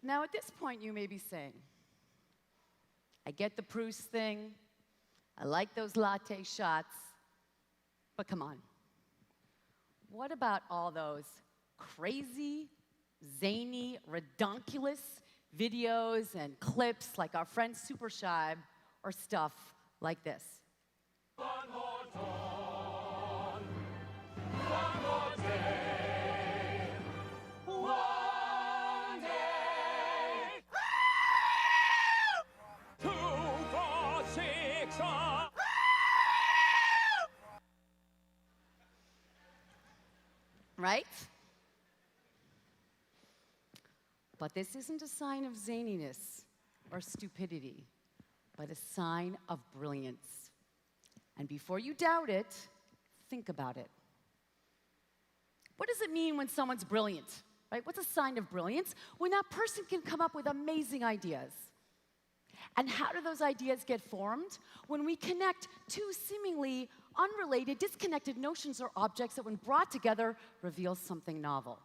Now, at this point, you may be saying, I get the Proust thing, I like those latte shots, but come on. What about all those crazy, zany, redonkulous videos and clips like our friend Super Shibe, or stuff like this? One more dawn, one more day, one day. 2, 4, 6, right? But this isn't a sign of zaniness or stupidity, but a sign of brilliance. And before you doubt it, think about it. What does it mean when someone's brilliant, right? What's a sign of brilliance? When that person can come up with amazing ideas. And how do those ideas get formed? When we connect two seemingly unrelated, disconnected notions or objects that, when brought together, reveal something novel.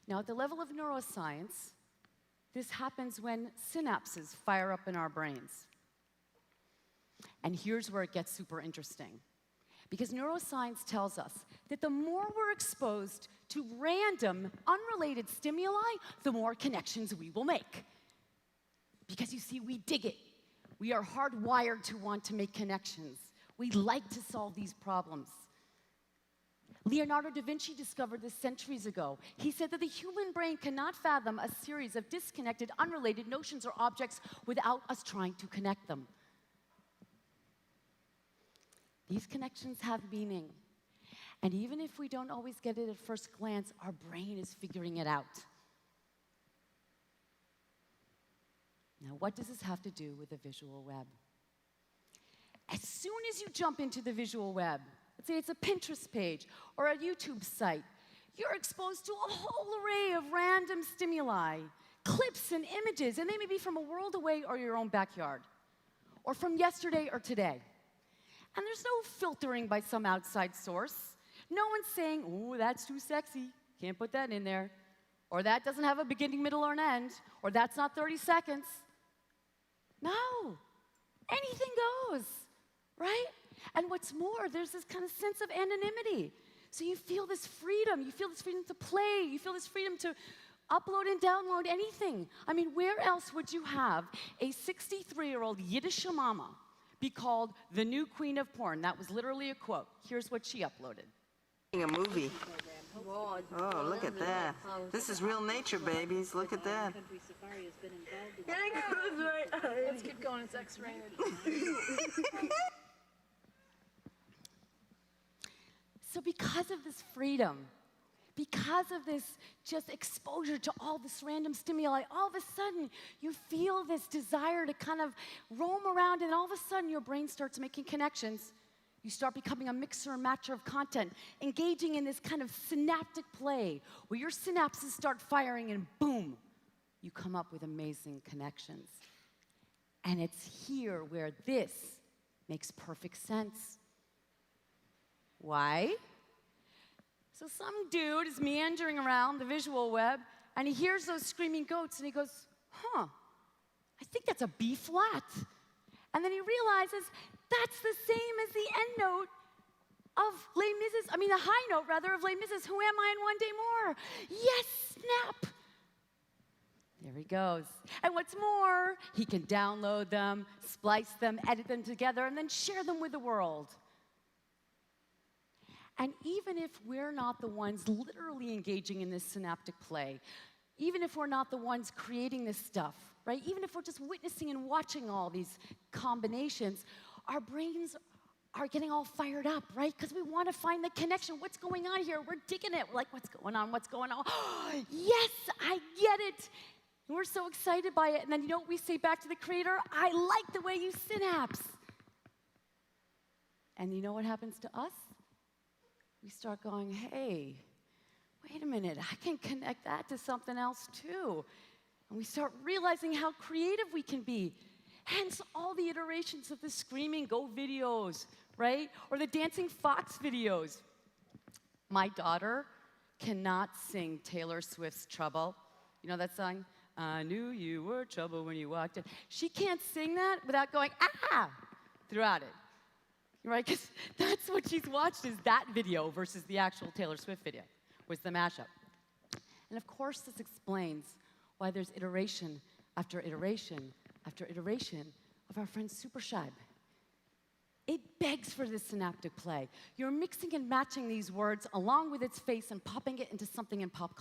Now, at the level of neuroscience, this happens when synapses fire up in our brains. And here's where it gets super interesting. Because neuroscience tells us that the more we're exposed to random, unrelated stimuli, the more connections we will make. Because you see, we dig it. We are hardwired to want to make connections. We like to solve these problems. Leonardo da Vinci discovered this centuries ago. He said that the human brain cannot fathom a series of disconnected, unrelated notions or objects without us trying to connect them. These connections have meaning. And even if we don't always get it at first glance, our brain is figuring it out. Now, what does this have to do with the visual web? As soon as you jump into the visual web, let's say it's a Pinterest page or a YouTube site, you're exposed to a whole array of random stimuli, clips and images, and they may be from a world away or your own backyard, or from yesterday or today. And there's no filtering by some outside source. No one's saying, ooh, that's too sexy, can't put that in there, or that doesn't have a beginning, middle, or an end, or that's not 30 seconds. No, anything goes, right? And what's more, there's this kind of sense of anonymity. So you feel this freedom. You feel this freedom to play. You feel this freedom to upload and download anything. I mean, where else would you have a 63-year-old Yiddish mama be called the new queen of porn? That was literally a quote. Here's what she uploaded. A movie. Oh, look at that. This is real nature, babies. Look at that. Let's keep going. It's X-rated. So because of this freedom, because of this just exposure to all this random stimuli, all of a sudden you feel this desire to kind of roam around, and all of a sudden your brain starts making connections. You start becoming a mixer and matcher of content, engaging in this kind of synaptic play where your synapses start firing and boom, you come up with amazing connections. And it's here where this makes perfect sense. Why? So some dude is meandering around the visual web, and he hears those screaming goats, and he goes, huh, I think that's a B flat. And then he realizes that's the same as the end note of the high note, rather, of Les Mis, Who Am I in One Day More? Yes, snap. There he goes. And what's more, he can download them, splice them, edit them together, and then share them with the world. And even if we're not the ones literally engaging in this synaptic play, even if we're not the ones creating this stuff, right? Even if we're just witnessing and watching all these combinations, our brains are getting all fired up, right? Because we want to find the connection. What's going on here? We're digging it. We're like, what's going on? What's going on? Yes, I get it. And we're so excited by it. And then you know what we say back to the creator? I like the way you synapse. And you know what happens to us? We start going, hey, wait a minute, I can connect that to something else too. And we start realizing how creative we can be. Hence all the iterations of the Screaming Goat videos, right? Or the Dancing Fox videos. My daughter cannot sing Taylor Swift's Trouble You know that song? I knew you were trouble when you walked in. She can't sing that without going, ah, throughout it. Right? Because that's what she's watched is that video versus the actual Taylor Swift video, was the mashup. And of course, this explains why there's iteration after iteration after iteration of our friend Super Shibe. It begs for this synaptic play. You're mixing and matching these words along with its face and popping it into something in pop